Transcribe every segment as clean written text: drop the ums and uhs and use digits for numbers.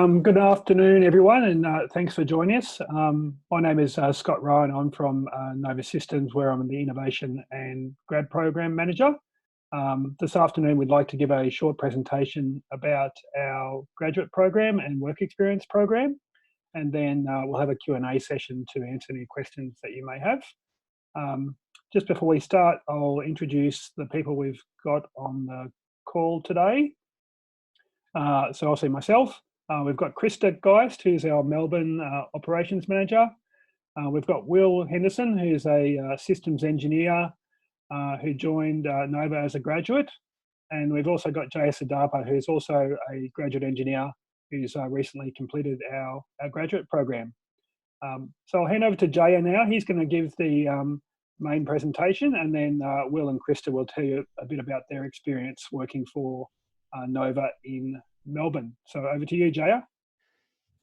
Good afternoon, everyone, and thanks for joining us. My name is Scott Ryan. I'm from Nova Systems, where I'm the Innovation and Grad Program Manager. This afternoon, we'd like to give a short presentation about our graduate program and work experience program, and then we'll have a Q&A session to answer any questions that you may have. Just before we start, I'll introduce the people we've got on the call today. So I'll see myself. We've got Krista Geist, who's our Melbourne Operations Manager. We've got Will Henderson, who's a systems engineer who joined Nova as a graduate. And we've also got Jaya Siddharpa, who's also a graduate engineer who's recently completed our graduate program. So I'll hand over to Jaya now. He's going to give the main presentation, and then Will and Krista will tell you a bit about their experience working for Nova in Melbourne. So over to you, Jaya.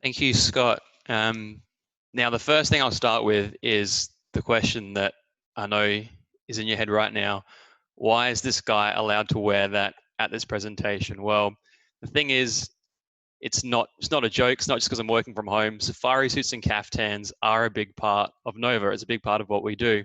Thank you, Scott. Now, the first thing I'll start with is the question that I know is in your head right now. Why is this guy allowed to wear that at this presentation? Well, the thing is, it's not a joke. It's not just because I'm working from home. Safari suits and caftans are a big part of Nova. It's a big part of what we do.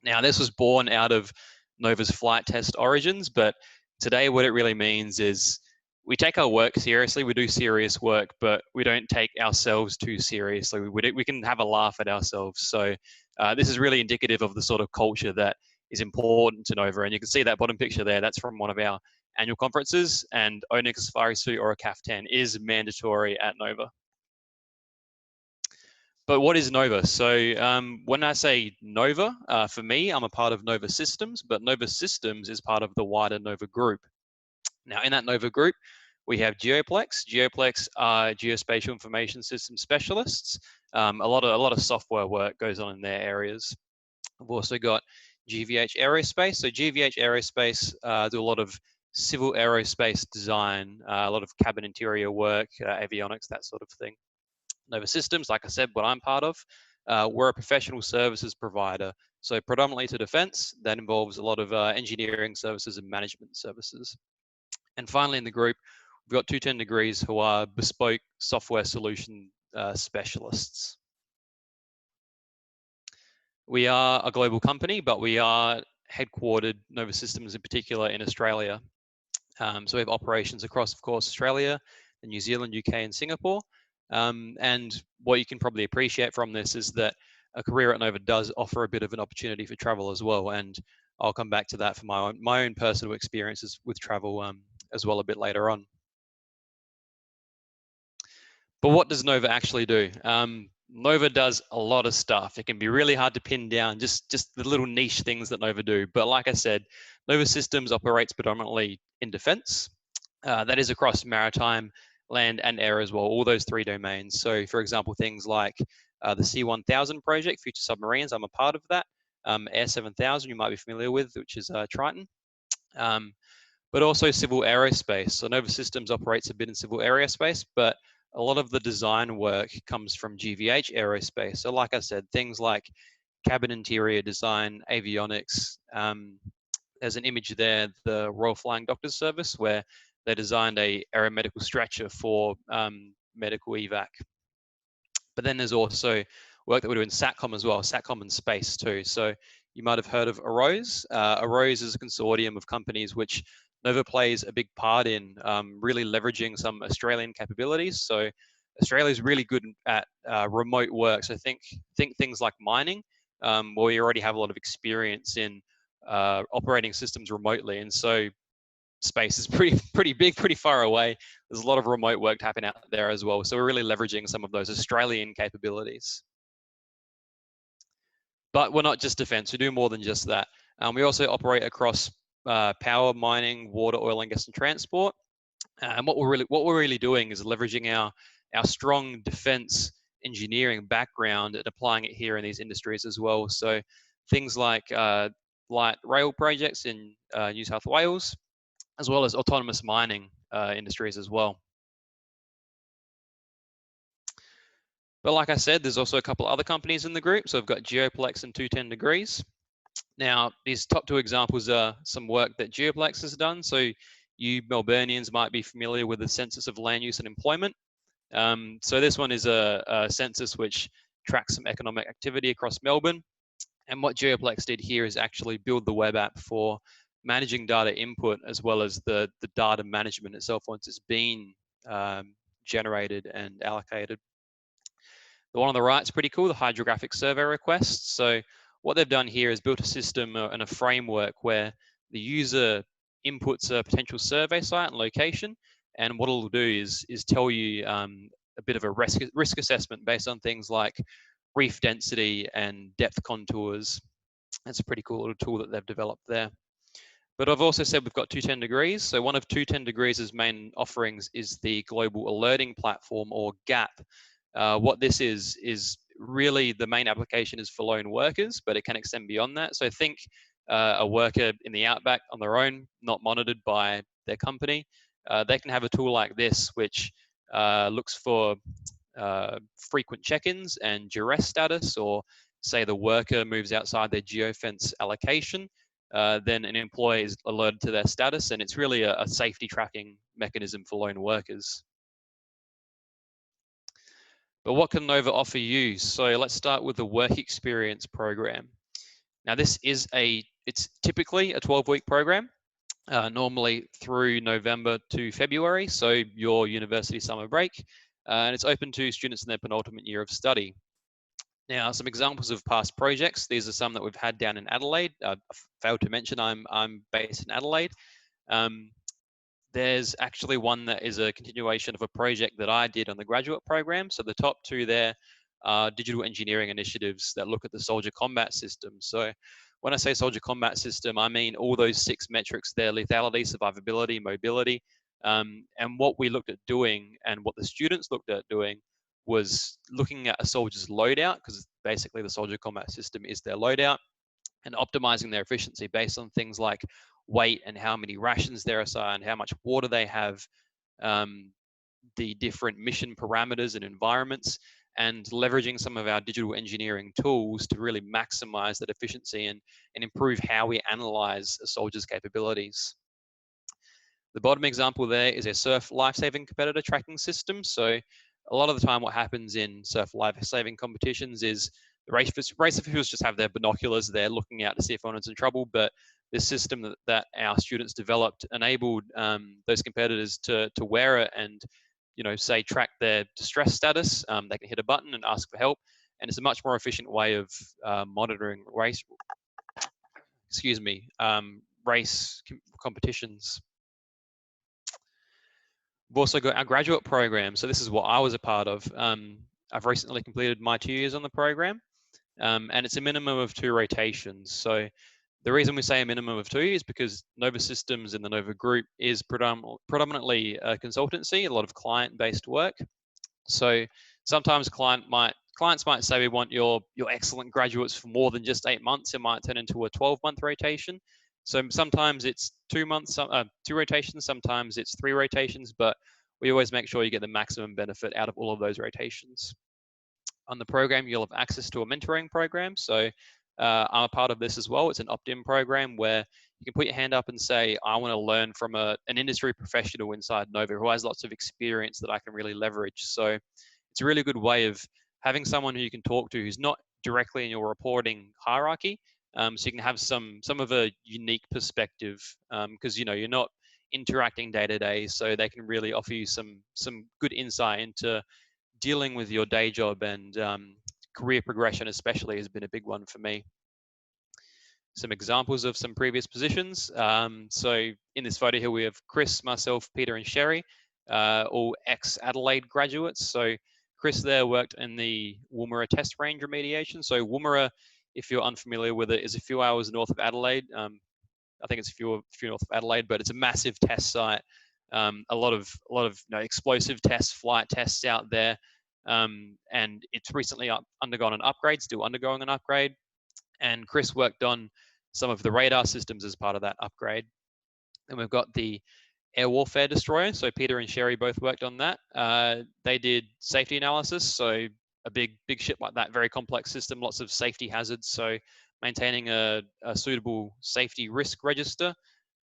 Now, this was born out of Nova's flight test origins, but today what it really means is we take our work seriously, we do serious work, but we don't take ourselves too seriously. We can have a laugh at ourselves. So this is really indicative of the sort of culture that is important to Nova. And you can see that bottom picture there, that's from one of our annual conferences, and owning a safari suit or a caftan is mandatory at Nova. But what is Nova? So when I say Nova, for me, I'm a part of Nova Systems, but Nova Systems is part of the wider Nova group. Now, in that Nova group, we have Geoplex. Geoplex are geospatial information system specialists. A lot of software work goes on in their areas. We've also got GVH Aerospace. So GVH Aerospace do a lot of civil aerospace design, a lot of cabin interior work, avionics, that sort of thing. Nova Systems, like I said, what I'm part of, we're a professional services provider. So predominantly to defense, that involves a lot of engineering services and management services. And finally in the group, we've got 210 Degrees who are bespoke software solution specialists. We are a global company, but we are headquartered, Nova Systems in particular, in Australia. So we have operations across, of course, Australia, New Zealand, UK, and Singapore. And what you can probably appreciate from this is that a career at Nova does offer a bit of an opportunity for travel as well. And I'll come back to that for my own personal experiences with travel as well a bit later on. But what does Nova actually do? Nova does a lot of stuff. It can be really hard to pin down just the little niche things that Nova do. But like I said, Nova Systems operates predominantly in defense. That is across maritime, land, and air as well, all those three domains. So for example, things like the C-1000 project, Future Submarines, I'm a part of that. Air 7000, you might be familiar with, which is Triton. But also civil aerospace. So Nova Systems operates a bit in civil aerospace, but a lot of the design work comes from GVH Aerospace. So like I said, things like cabin interior design, avionics. There's an image there, the Royal Flying Doctors Service, where they designed a aeromedical stretcher for medical evac. But then there's also work that we do in SATCOM as well, SATCOM and space too. So you might have heard of AROSE. AROSE is a consortium of companies which Nova plays a big part in, really leveraging some Australian capabilities. So Australia is really good at remote work. So think things like mining, where we already have a lot of experience in operating systems remotely. And so space is pretty big, pretty far away. There's a lot of remote work happening out there as well. So we're really leveraging some of those Australian capabilities. But we're not just defense, we do more than just that. We also operate across power, mining, water, oil and gas and transport. And what we're really doing is leveraging our strong defense engineering background and applying it here in these industries as well. So things like light rail projects in New South Wales, as well as autonomous mining industries as well. But like I said, there's also a couple other companies in the group. So I've got Geoplex and 210 Degrees. Now, these top two examples are some work that Geoplex has done. So you Melburnians might be familiar with the Census of Land Use and Employment. So this one is a census which tracks some economic activity across Melbourne. And what Geoplex did here is actually build the web app for managing data input as well as the data management itself once it's been generated and allocated. The one on the right is pretty cool, the hydrographic survey requests. So what they've done here is built a system and a framework where the user inputs a potential survey site and location, and what it'll do is tell you a bit of a risk assessment based on things like reef density and depth contours. That's a pretty cool little tool that they've developed there. But I've also said we've got 210 Degrees. So one of 210 Degrees' main offerings is the Global Alerting Platform, or GAP. What this is really the main application is for lone workers, but it can extend beyond that. So think a worker in the outback on their own, not monitored by their company. They can have a tool like this, which looks for frequent check-ins and duress status, or say the worker moves outside their geofence allocation, then an employee is alerted to their status, and it's really a safety tracking mechanism for lone workers. But what can Nova offer you? So let's start with the work experience program. Now this is it's typically a 12-week program, normally through November to February, so your university summer break, and it's open to students in their penultimate year of study. Now, some examples of past projects. These are some that we've had down in Adelaide. I failed to mention I'm based in Adelaide. There's actually one that is a continuation of a project that I did on the graduate program. So the top two there are digital engineering initiatives that look at the soldier combat system. So when I say soldier combat system, I mean all those 6 metrics there: lethality, survivability, mobility. And what we looked at doing, and what the students looked at doing, was looking at a soldier's loadout, because basically the soldier combat system is their loadout, and optimizing their efficiency based on things like weight and how many rations they're assigned, how much water they have, the different mission parameters and environments, and leveraging some of our digital engineering tools to really maximize that efficiency and improve how we analyze a soldier's capabilities. The bottom example there is a surf lifesaving competitor tracking system. So a lot of the time what happens in surf lifesaving competitions is the race officials just have their binoculars there looking out to see if anyone's in trouble, but this system that our students developed enabled those competitors to wear it and, say track their distress status. They can hit a button and ask for help, and it's a much more efficient way of monitoring race competitions. We've also got our graduate program. So this is what I was a part of. I've recently completed my 2 years on the program, and it's a minimum of 2 rotations. So the reason we say a minimum of 2 is because Nova Systems in the Nova Group is predominantly a consultancy, a lot of client-based work. So sometimes clients might say we want your excellent graduates for more than just 8 months. It might turn into a 12-month rotation. So sometimes it's 2 months, 2 rotations, sometimes it's 3 rotations, but we always make sure you get the maximum benefit out of all of those rotations. On the program, you'll have access to a mentoring program. So I'm a part of this as well. It's an opt-in program where you can put your hand up and say, I want to learn from an industry professional inside Nova who has lots of experience that I can really leverage. So it's a really good way of having someone who you can talk to who's not directly in your reporting hierarchy. So you can have some of a unique perspective, because you're not interacting day to day, so they can really offer you some good insight into dealing with your day job, and career progression especially has been a big one for me. Some examples of some previous positions. So in this photo here we have Chris, myself, Peter and Sherry, all ex-Adelaide graduates. So Chris there worked in the Woomera test range remediation. So Woomera, if you're unfamiliar with it, is a few hours north of Adelaide. I think it's a few north of Adelaide, but it's a massive test site. A lot of explosive tests, flight tests out there, and it's recently undergone an upgrade, still undergoing an upgrade. And Chris worked on some of the radar systems as part of that upgrade. And we've got the air warfare destroyer. So Peter and Sherry both worked on that. They did safety analysis. So a big ship like that, very complex system, lots of safety hazards. So maintaining a suitable safety risk register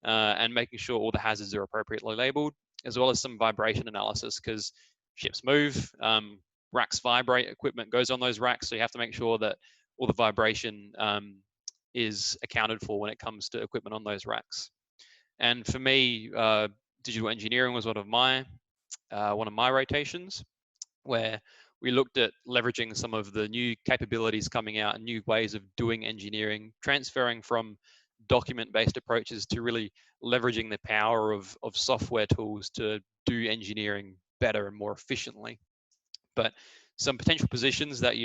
and making sure all the hazards are appropriately labeled, as well as some vibration analysis, because ships move, racks vibrate, equipment goes on those racks, so you have to make sure that all the vibration is accounted for when it comes to equipment on those racks. And for me, digital engineering was one of my rotations, where we looked at leveraging some of the new capabilities coming out and new ways of doing engineering, transferring from document-based approaches to really leveraging the power of software tools to do engineering better and more efficiently. But some potential positions that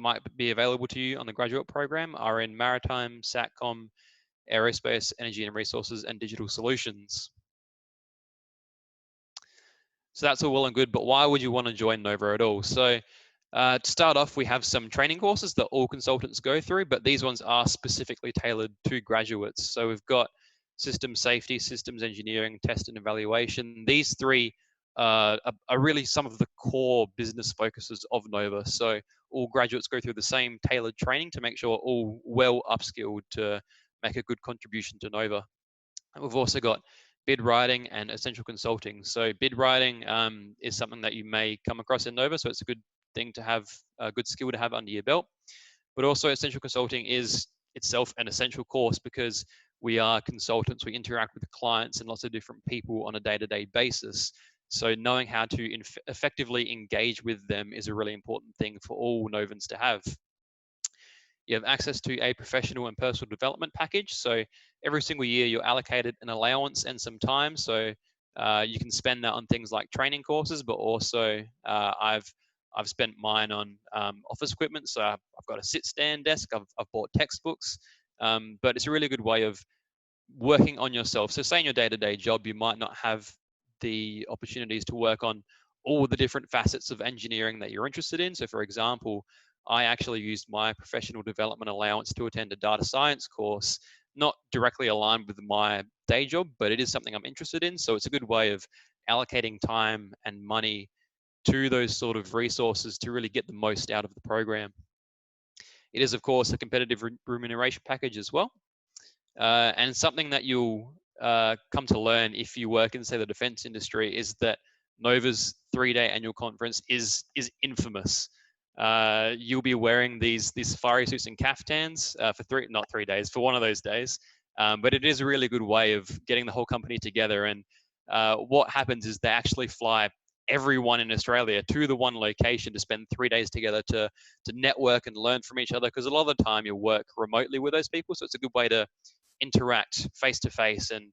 might be available to you on the graduate program are in maritime, SATCOM, aerospace, energy and resources, and digital solutions. So that's all well and good, but why would you want to join Nova at all? So to start off, we have some training courses that all consultants go through, but these ones are specifically tailored to graduates. So we've got systems safety, systems engineering, test and evaluation. These three are really some of the core business focuses of Nova. So all graduates go through the same tailored training to make sure all well upskilled to make a good contribution to Nova. And we've also got bid writing and essential consulting. So bid writing is something that you may come across in Nova, so it's a good thing to have, a good skill to have under your belt. But also essential consulting is itself an essential course because we are consultants, we interact with clients and lots of different people on a day-to-day basis. So knowing how to effectively engage with them is a really important thing for all Novans to have. You have access to a professional and personal development package. So every single year you're allocated an allowance and some time. So you can spend that on things like training courses, but also I've spent mine on office equipment. So I've got a sit stand desk, I've bought textbooks, but it's a really good way of working on yourself. So say in your day-to-day job, you might not have the opportunities to work on all the different facets of engineering that you're interested in. So for example, I actually used my professional development allowance to attend a data science course, not directly aligned with my day job, but it is something I'm interested in. So it's a good way of allocating time and money to those sort of resources to really get the most out of the program. It is, of course, a competitive remuneration package as well. And something that you'll come to learn if you work in, say, the defense industry is that Nova's 3-day annual conference is infamous. You'll be wearing these safari suits and caftans for not 3 days, for one of those days. But it is a really good way of getting the whole company together. And what happens is they actually fly everyone in Australia to the one location to spend 3 days together to network and learn from each other. Because a lot of the time you work remotely with those people. So it's a good way to interact face to face and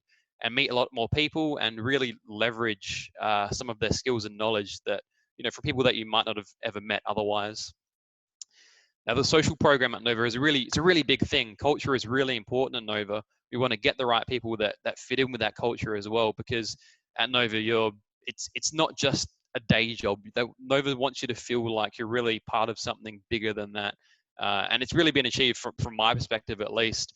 meet a lot more people and really leverage some of their skills and knowledge that, you know, for people that you might not have ever met otherwise. Now, the social program at Nova it's a really big thing. Culture is really important at Nova. We want to get the right people that fit in with that culture as well, because at Nova, it's not just a day job. Nova wants you to feel like you're really part of something bigger than that. And it's really been achieved from my perspective, at least.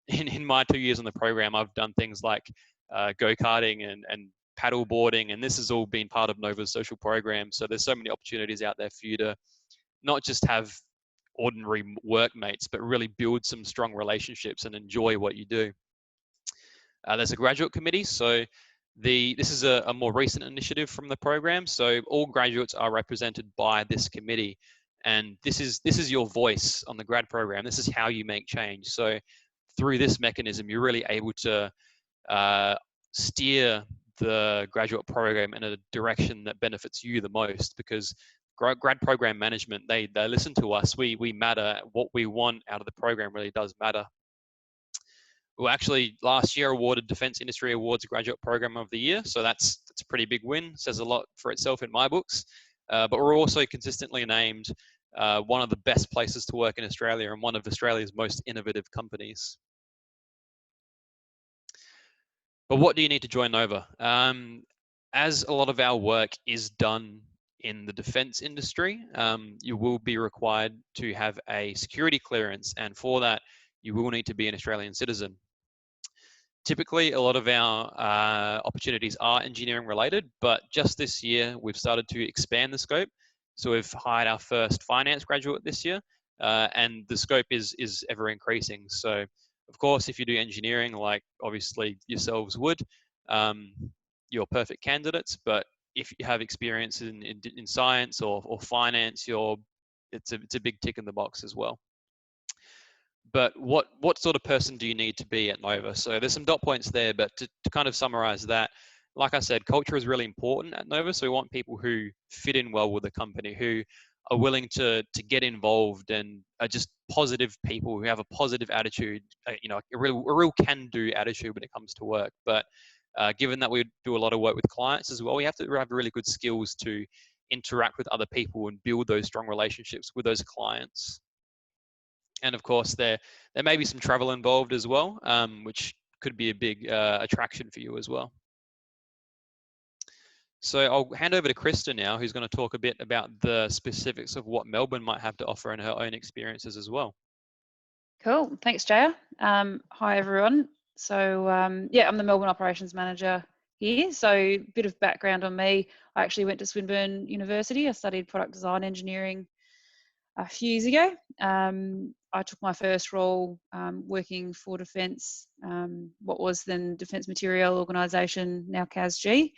In my 2 years on the program, I've done things like go-karting and paddle boarding, and this has all been part of Nova's social program. So there's so many opportunities out there for you to not just have ordinary workmates, but really build some strong relationships and enjoy what you do. There's a graduate committee. So this is a more recent initiative from the program. So all graduates are represented by this committee. And this is your voice on the grad program. This is how you make change. So through this mechanism, you're really able to steer the graduate program in a direction that benefits you the most, because grad program management, they listen to us. We matter. What we want out of the program really does matter. We were actually last year awarded Defence Industry Awards Graduate Program of the Year. So that's a pretty big win. Says a lot for itself in my books. But we're also consistently named one of the best places to work in Australia and one of Australia's most innovative companies. But what do you need to join Nova? As a lot of our work is done in the defense industry, you will be required to have a security clearance, and for that, you will need to be an Australian citizen. Typically, a lot of our opportunities are engineering related, but just this year, we've started to expand the scope. So we've hired our first finance graduate this year, and the scope is ever increasing. So of course, if you do engineering, like obviously yourselves would, you're perfect candidates. But if you have experience in science or finance, it's a big tick in the box as well. But what sort of person do you need to be at Nova? So there's some dot points there, but to kind of summarize that, like I said, culture is really important at Nova. So we want people who fit in well with the company, who are willing to get involved and are just positive people who have a positive attitude, you know, a real can-do attitude when it comes to work. But given that we do a lot of work with clients as well, we have to have really good skills to interact with other people and build those strong relationships with those clients. And of course, there may be some travel involved as well, which could be a big attraction for you as well. So I'll hand over to Krista now, who's going to talk a bit about the specifics of what Melbourne might have to offer and her own experiences as well. Cool. Thanks, Jaya. Hi, everyone. So, yeah, I'm the Melbourne Operations Manager here. So a bit of background on me. I actually went to Swinburne University. I studied product design engineering a few years ago. I took my first role working for Defence, what was then Defence Material Organisation, now CASG,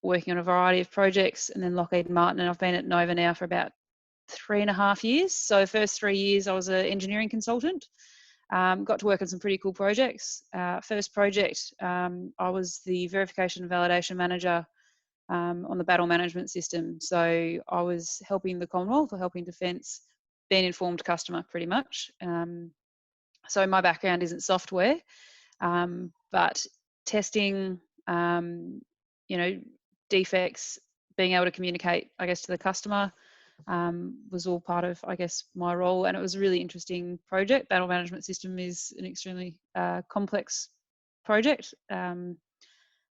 working on a variety of projects, and then Lockheed Martin, and I've been at Nova now for about 3.5 years. So the first 3 years I was an engineering consultant, got to work on some pretty cool projects. First project, I was the verification and validation manager on the battle management system. So I was helping the Commonwealth or helping Defence be an informed customer pretty much. So my background isn't software, but testing, you know, defects, being able to communicate, I guess, to the customer was all part of, I guess, my role. And it was a really interesting project. Battle management system is an extremely complex project, but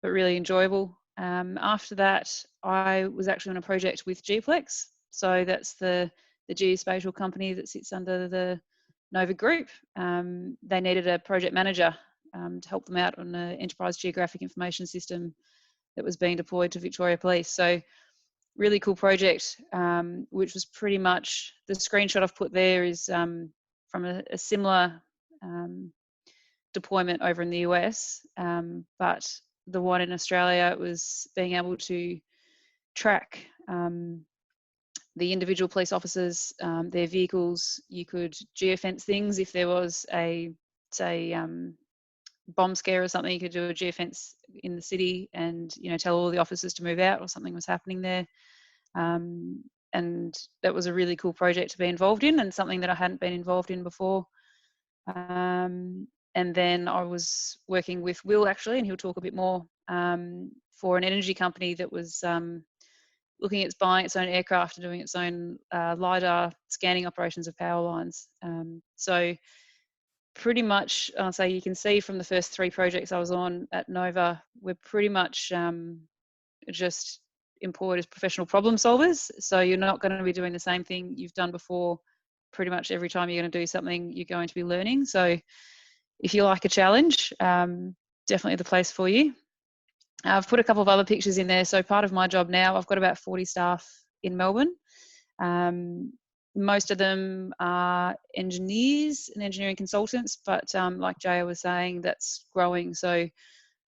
really enjoyable. After that, I was actually on a project with Gplex. So that's the geospatial company that sits under the Nova Group. They needed a project manager to help them out on an enterprise geographic information system that was being deployed to Victoria Police. So really cool project, which was pretty much, the screenshot I've put there is from a similar deployment over in the US, but the one in Australia was being able to track the individual police officers, their vehicles. You could geofence things if there was a, say, bomb scare or something. You could do a geofence in the city and, you know, tell all the officers to move out or something was happening there. And that was a really cool project to be involved in, and something that I hadn't been involved in before. And then I was working with Will, actually, and he'll talk a bit more, for an energy company that was looking at buying its own aircraft and doing its own LiDAR scanning operations of power lines. So pretty much, I'll say, you can see from the first 3 projects I was on at Nova, we're pretty much just employed as professional problem solvers. So you're not going to be doing the same thing you've done before. Pretty much every time you're going to do something, you're going to be learning. So if you like a challenge, definitely the place for you. I've put a couple of other pictures in there. So part of my job now, I've got about 40 staff in Melbourne. Most of them are engineers and engineering consultants, but like Jaya was saying, that's growing. So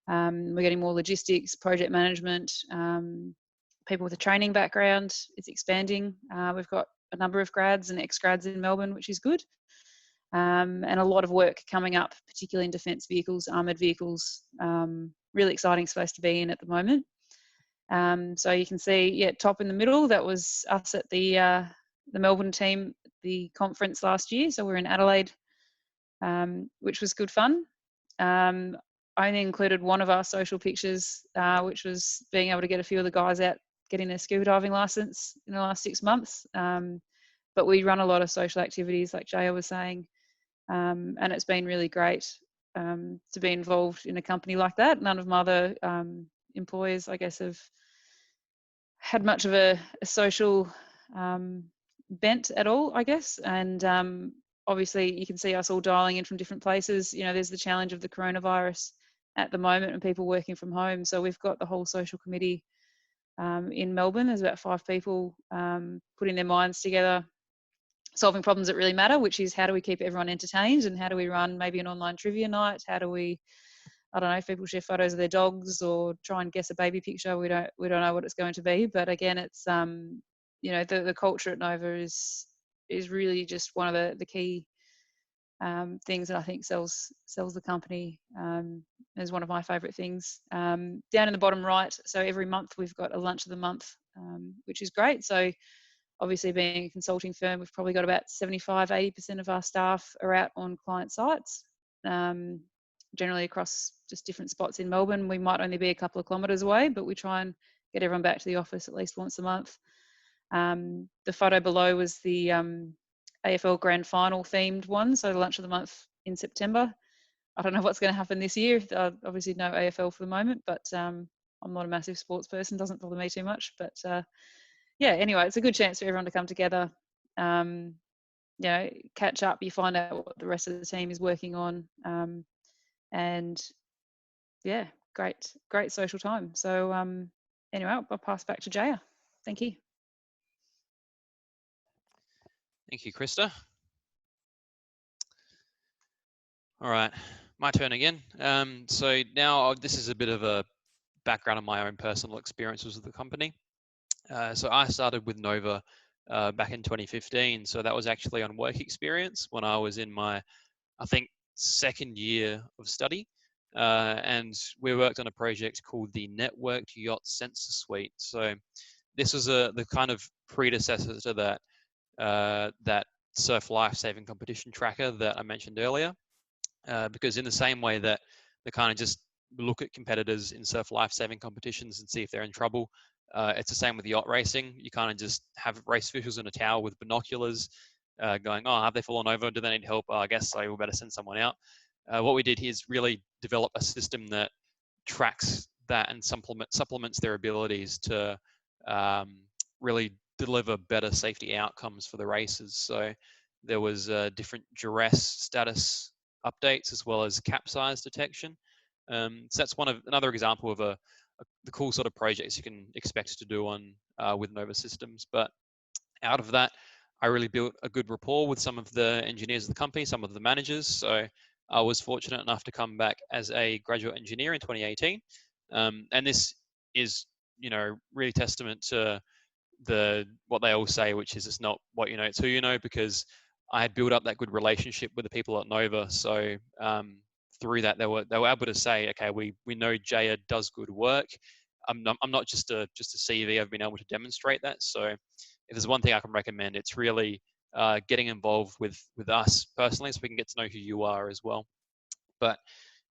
we're getting more logistics, project management, people with a training background. It's expanding. We've got a number of grads and ex-grads in Melbourne, which is good. And a lot of work coming up, particularly in defence vehicles, armoured vehicles. Really exciting space to be in at the moment. So you can see, yeah, top in the middle, that was us at the Melbourne team, the conference last year. So we're in Adelaide, which was good fun. I only included one of our social pictures, which was being able to get a few of the guys out getting their scuba diving license in the last 6 months. But we run a lot of social activities, like Jaya was saying, and it's been really great to be involved in a company like that. None of my other employers, I guess, have had much of a social bent at all, I guess. And obviously you can see us all dialing in from different places. You know, there's the challenge of the coronavirus at the moment and people working from home. So we've got the whole social committee in Melbourne. There's about 5 people putting their minds together, solving problems that really matter, which is how do we keep everyone entertained, and how do we run maybe an online trivia night? How do we I don't know if people share photos of their dogs or try and guess a baby picture. We don't know what it's going to be. But again, it's you know, the culture at Nova is really just one of the key things that I think sells the company. Is one of my favourite things. Down in the bottom right, so every month we've got a lunch of the month, which is great. So obviously, being a consulting firm, we've probably got about 75-80% of our staff are out on client sites, generally across just different spots in Melbourne. We might only be a couple of kilometres away, but we try and get everyone back to the office at least once a month. The photo below was the AFL Grand Final themed one, so the lunch of the month in September. I don't know what's going to happen this year. Obviously, no AFL for the moment, but I'm not a massive sports person, doesn't bother me too much. But yeah, anyway, it's a good chance for everyone to come together, you know, catch up. You find out what the rest of the team is working on, and yeah, great social time. So anyway, I'll pass back to Jaya. Thank you. Thank you, Krista. All right, my turn again. So now this is a bit of a background on my own personal experiences with the company. So I started with Nova back in 2015. So that was actually on work experience when I was in my, I think, second year of study. And we worked on a project called the Networked Yacht Sensor Suite. So this was the kind of predecessor to that surf life-saving competition tracker that I mentioned earlier. Because in the same way that they kind of just look at competitors in surf life-saving competitions and see if they're in trouble, it's the same with yacht racing. You kind of just have race officials in a tower with binoculars going, oh, have they fallen over? Do they need help? Oh, I guess so. We better send someone out. What we did here is really develop a system that tracks that and supplements their abilities to really deliver better safety outcomes for the races. So there was different duress status updates as well as capsize detection. So that's another example of the cool sort of projects you can expect to do on with Nova Systems. But out of that, I really built a good rapport with some of the engineers of the company, some of the managers. So I was fortunate enough to come back as a graduate engineer in 2018. And this is, you know, really testament to what they all say, which is it's not what you know, it's who you know, because I had built up that good relationship with the people at Nova. So through that, they were able to say, okay, we know Jaya does good work. I'm not just a CV. I've been able to demonstrate that. So if there's one thing I can recommend, it's really getting involved with us personally, so we can get to know who you are as well. But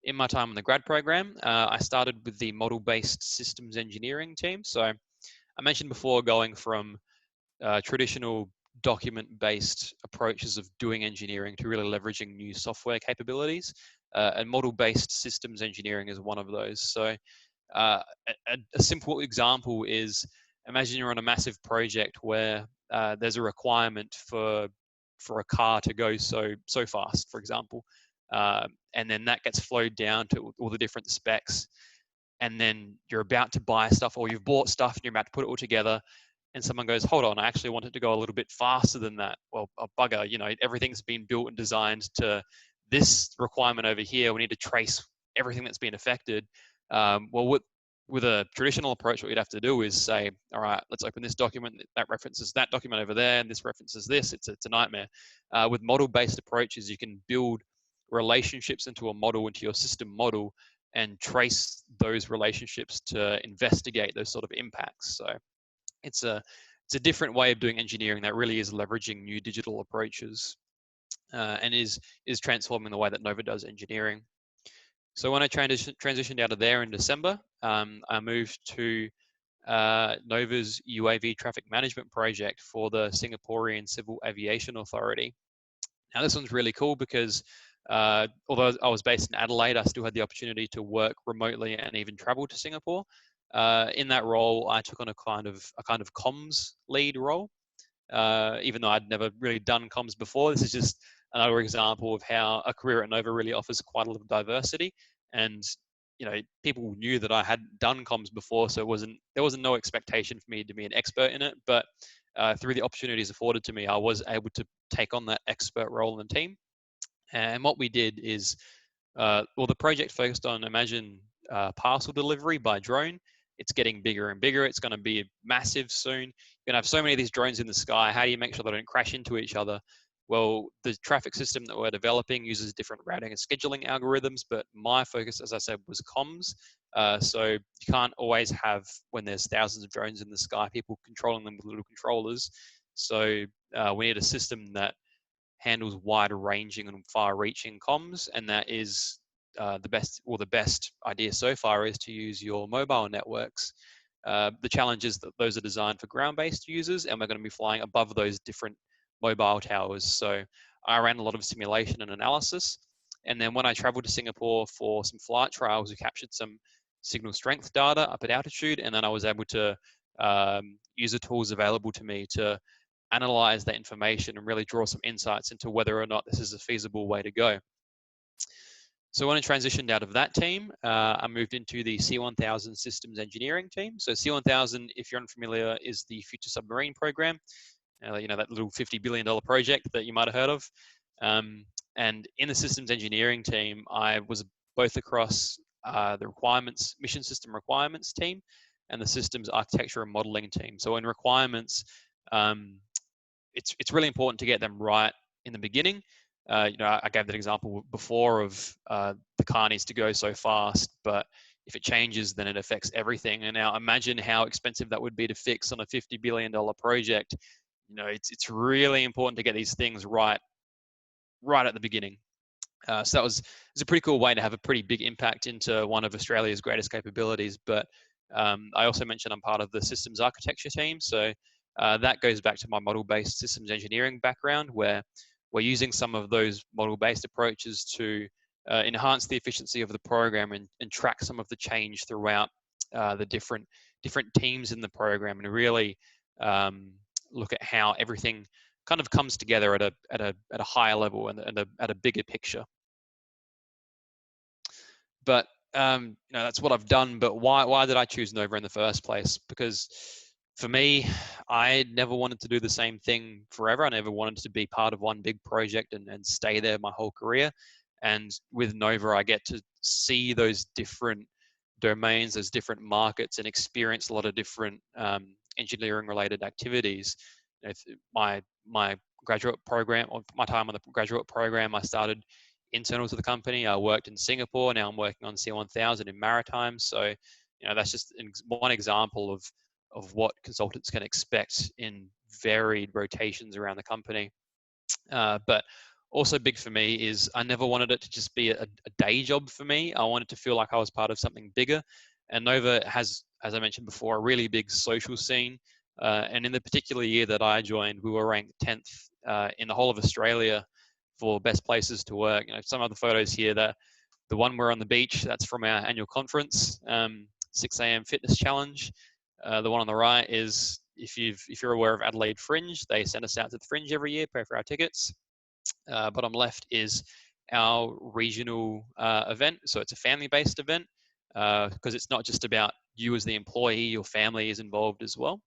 in my time in the grad program, I started with the model-based systems engineering team. So I mentioned before going from traditional document-based approaches of doing engineering to really leveraging new software capabilities. And model-based systems engineering is one of those. So a simple example is, imagine you're on a massive project where there's a requirement for a car to go so fast, for example. And then that gets flowed down to all the different specs. And then you're about to buy stuff, or you've bought stuff and you're about to put it all together. And someone goes, hold on, I actually want it to go a little bit faster than that. Well, bugger, you know, everything's been built and designed to this requirement over here. We need to trace everything that's been affected. Well, with a traditional approach, what you'd have to do is say, all right, let's open this document that references that document over there, and this references this. It's a nightmare. With model-based approaches, you can build relationships into a model, into your system model, and trace those relationships to investigate those sort of impacts. So it's a different way of doing engineering that really is leveraging new digital approaches and is transforming the way that Nova does engineering. So when I transitioned out of there in December, I moved to Nova's UAV traffic management project for the Singaporean Civil Aviation Authority. Now this one's really cool because although I was based in Adelaide, I still had the opportunity to work remotely and even travel to Singapore. In that role, I took on a kind of comms lead role, even though I'd never really done comms before. This is just another example of how a career at Nova really offers quite a lot of diversity. And you know, people knew that I hadn't done comms before, so there wasn't no expectation for me to be an expert in it. But through the opportunities afforded to me, I was able to take on that expert role in the team. And what we did is well, the project focused on, imagine parcel delivery by drone. It's getting bigger and bigger. It's going to be massive soon. You're going to have so many of these drones in the sky. How do you make sure they don't crash into each other? Well, the traffic system that we're developing uses different routing and scheduling algorithms, but my focus, as I said, was comms. So you can't always have, when there's thousands of drones in the sky, people controlling them with little controllers. So we need a system that handles wide-ranging and far-reaching comms, and that is the best idea so far is to use your mobile networks. The challenge is that those are designed for ground-based users, and we're going to be flying above those different mobile towers. So I ran a lot of simulation and analysis, and then when I traveled to Singapore for some flight trials, we captured some signal strength data up at altitude, and then I was able to use the tools available to me to analyze that information and really draw some insights into whether or not this is a feasible way to go. So when I transitioned out of that team, I moved into the C1000 systems engineering team. So C1000, if you're unfamiliar, is the Future Submarine program. You know, that little $50 billion project that you might have heard of. And in the systems engineering team, I was both across the mission system requirements team and the systems architecture and modeling team. So in requirements, it's really important to get them right in the beginning. You know, I gave that example before of the car needs to go so fast, but if it changes, then it affects everything. And now imagine how expensive that would be to fix on a $50 billion project. You know, it's really important to get these things right at the beginning. So it's a pretty cool way to have a pretty big impact into one of Australia's greatest capabilities. But I also mentioned I'm part of the systems architecture team. So that goes back to my model-based systems engineering background, where we're using some of those model-based approaches to enhance the efficiency of the program and track some of the change throughout the different teams in the program, and really look at how everything kind of comes together at a higher level and at a bigger picture. But you know, that's what I've done. But why did I choose Nova in the first place? Because for me, I never wanted to do the same thing forever. I never wanted to be part of one big project and stay there my whole career. And with Nova, I get to see those different domains, those different markets, and experience a lot of different engineering-related activities. You know, my graduate program, or my time on the graduate program, I started internal to the company. I worked in Singapore. Now I'm working on C1000 in maritime. So, you know, that's just one example of what consultants can expect in varied rotations around the company. But also big for me is I never wanted it to just be a day job for me. I wanted to feel like I was part of something bigger. And Nova has, as I mentioned before, a really big social scene. And in the particular year that I joined, we were ranked 10th in the whole of Australia for best places to work. You know, some of the photos here, the one we're on the beach, that's from our annual conference, 6 a.m. fitness challenge. The one on the right is, if you're aware of Adelaide Fringe, they send us out to the Fringe every year, pay for our tickets. Bottom left is our regional event. So it's a family-based event because it's not just about you as the employee, your family is involved as well.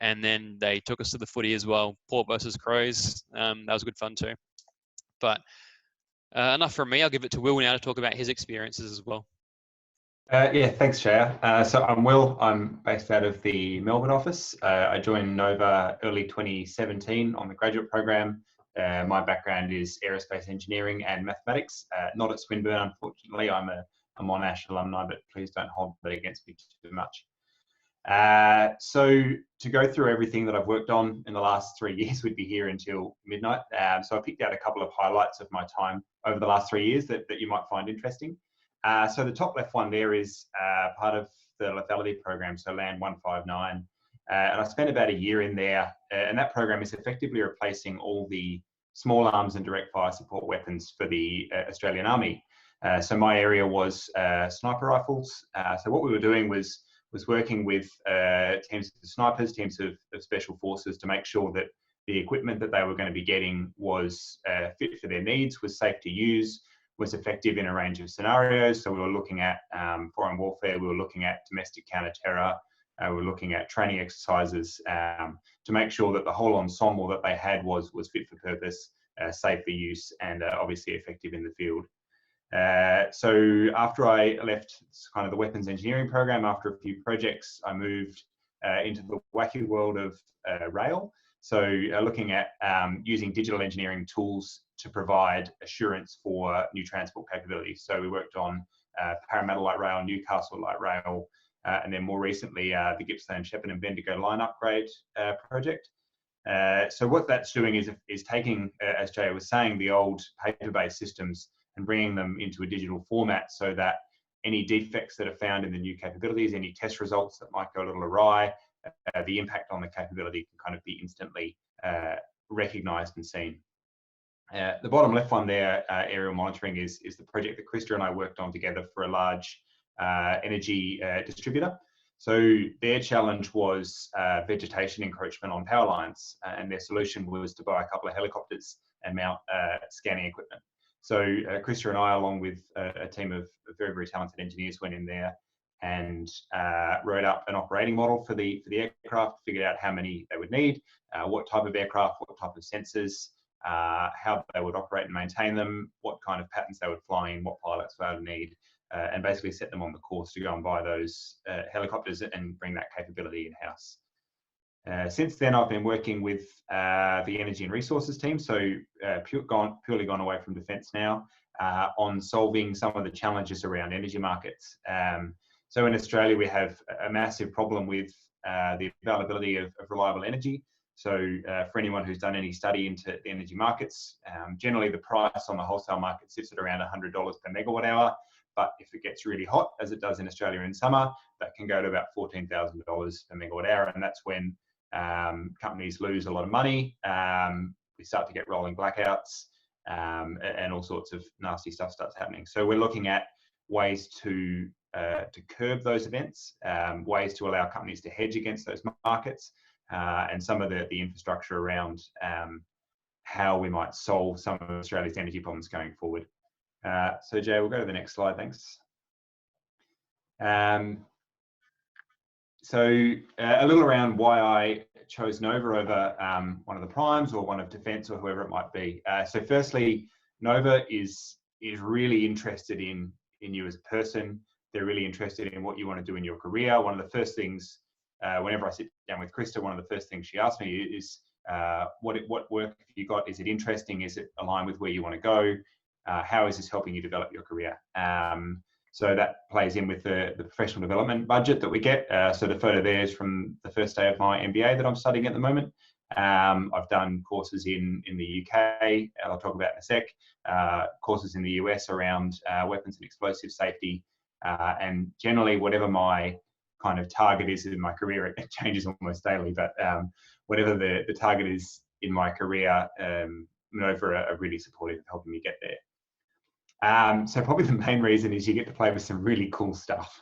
And then they took us to the footy as well, Port versus Crows. That was good fun too. But enough from me. I'll give it to Will now to talk about his experiences as well. Yeah, thanks, Shaya. So I'm Will. I'm based out of the Melbourne office. I joined Nova early 2017 on the graduate program. My background is aerospace engineering and mathematics. Not at Swinburne, unfortunately. I'm a Monash alumni, but please don't hold that against me too much. So to go through everything that I've worked on in the last 3 years, we'd be here until midnight. So I picked out a couple of highlights of my time over the last 3 years that you might find interesting. So the top left one there is part of the lethality program, so LAND 159. And I spent about a year in there, and that program is effectively replacing all the small arms and direct fire support weapons for the Australian Army. So my area was sniper rifles. So what we were doing was working with teams of snipers, teams of special forces to make sure that the equipment that they were going to be getting was fit for their needs, was safe to use, was effective in a range of scenarios. So we were looking at foreign warfare, we were looking at domestic counter-terror, we were looking at training exercises to make sure that the whole ensemble that they had was fit for purpose, safe for use, and obviously effective in the field. So after I left kind of the weapons engineering program, after a few projects, I moved into the wacky world of rail. So looking at using digital engineering tools to provide assurance for new transport capabilities. So we worked on Parramatta Light Rail, Newcastle Light Rail, and then more recently the Gippsland, Shepparton and Bendigo line upgrade project. So what that's doing is taking, as Jay was saying, the old paper-based systems and bringing them into a digital format so that any defects that are found in the new capabilities, any test results that might go a little awry, the impact on the capability can kind of be instantly recognised and seen. The bottom left one there, aerial monitoring, is the project that Krista and I worked on together for a large energy distributor. So their challenge was vegetation encroachment on power lines, and their solution was to buy a couple of helicopters and mount scanning equipment. So Krista and I, along with a team of very, very talented engineers, went in there and wrote up an operating model for the aircraft, figured out how many they would need, what type of aircraft, what type of sensors, how they would operate and maintain them, what kind of patterns they would fly in, what pilots they would need, and basically set them on the course to go and buy those helicopters and bring that capability in-house. Since then, I've been working with the Energy and Resources team, so purely gone away from defence now, on solving some of the challenges around energy markets. So in Australia, we have a massive problem with the availability of reliable energy. So for anyone who's done any study into the energy markets, generally the price on the wholesale market sits at around $100 per megawatt hour. But if it gets really hot, as it does in Australia in summer, that can go to about $14,000 per megawatt hour. And that's when companies lose a lot of money. We start to get rolling blackouts, and all sorts of nasty stuff starts happening. So we're looking at ways to curb those events, ways to allow companies to hedge against those markets, and some of the infrastructure around how we might solve some of Australia's energy problems going forward. So Jay, we'll go to the next slide, thanks. So a little around why I chose Nova over one of the primes or one of defence or whoever it might be. So firstly, Nova is really interested in you as a person. They're really interested in what you want to do in your career. One of the first things, whenever I sit down with Krista, one of the first things she asks me is, what work have you got? Is it interesting? Is it aligned with where you want to go? How is this helping you develop your career? So that plays in with the professional development budget that we get. So the photo there is from the first day of my MBA that I'm studying at the moment. I've done courses in the UK, I'll talk about in a sec, courses in the US around weapons and explosive safety. And generally, whatever my kind of target is in my career, it changes almost daily, but whatever the target is in my career, Nova are really supportive of helping me get there. So probably the main reason is you get to play with some really cool stuff.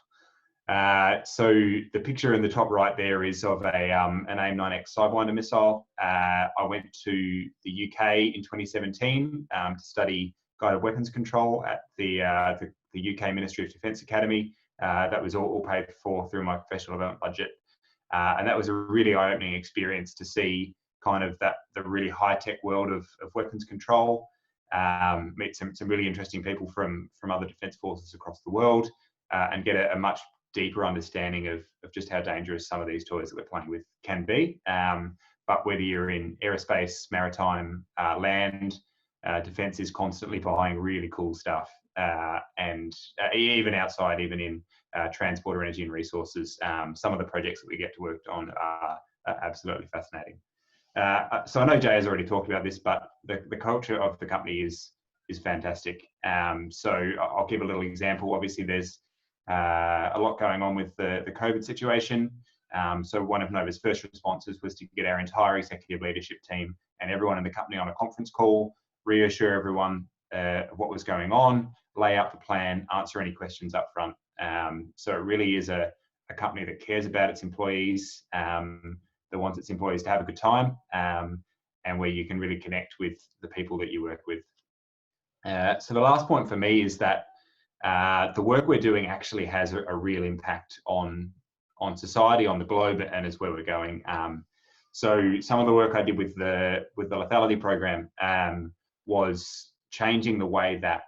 So the picture in the top right there is of an AIM-9X Sidewinder missile. I went to the UK in 2017 to study guided weapons control at the UK Ministry of Defence Academy. That was all paid for through my professional development budget. And that was a really eye-opening experience to see kind of the really high-tech world of weapons control, meet some really interesting people from other defence forces across the world, and get a much deeper understanding of just how dangerous some of these toys that we're playing with can be. But whether you're in aerospace, maritime, land, defence is constantly buying really cool stuff. And even outside, even in transport or energy and resources, some of the projects that we get to work on are absolutely fascinating. So I know Jay has already talked about this, but the culture of the company is fantastic. So I'll give a little example. Obviously, there's a lot going on with the COVID situation. So one of Nova's first responses was to get our entire executive leadership team and everyone in the company on a conference call, reassure everyone of what was going on, lay out the plan, answer any questions up front. So it really is a company that cares about its employees, that wants its employees to have a good time, and where you can really connect with the people that you work with. So the last point for me is that the work we're doing actually has a real impact on society, on the globe, and as where we're going. So some of the work I did with the lethality program was changing the way that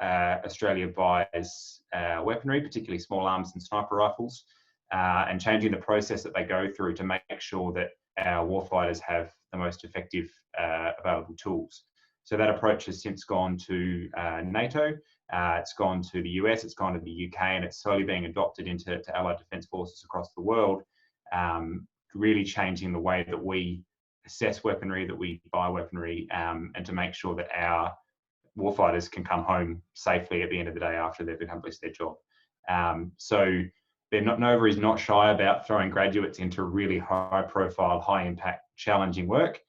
Australia buys weaponry, particularly small arms and sniper rifles, and changing the process that they go through to make sure that our warfighters have the most effective available tools. So that approach has since gone to NATO, it's gone to the US, it's gone to the UK, and it's slowly being adopted into allied defence forces across the world, really changing the way that we assess weaponry, that we buy weaponry, and to make sure that our warfighters can come home safely at the end of the day after they've accomplished their job. So Nova is not shy about throwing graduates into really high profile, high impact, challenging work.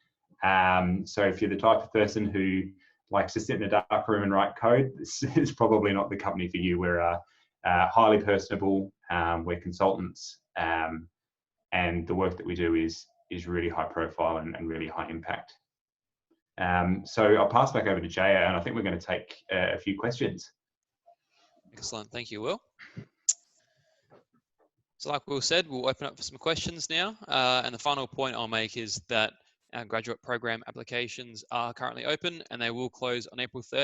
So if you're the type of person who likes to sit in a dark room and write code, this is probably not the company for you. We're highly personable, we're consultants, and the work that we do is really high profile and really high impact. So I'll pass back over to Jaya, and I think we're going to take a few questions. Excellent, thank you, Will. So like Will said, we'll open up for some questions now. And the final point I'll make is that our graduate program applications are currently open and they will close on April 30th.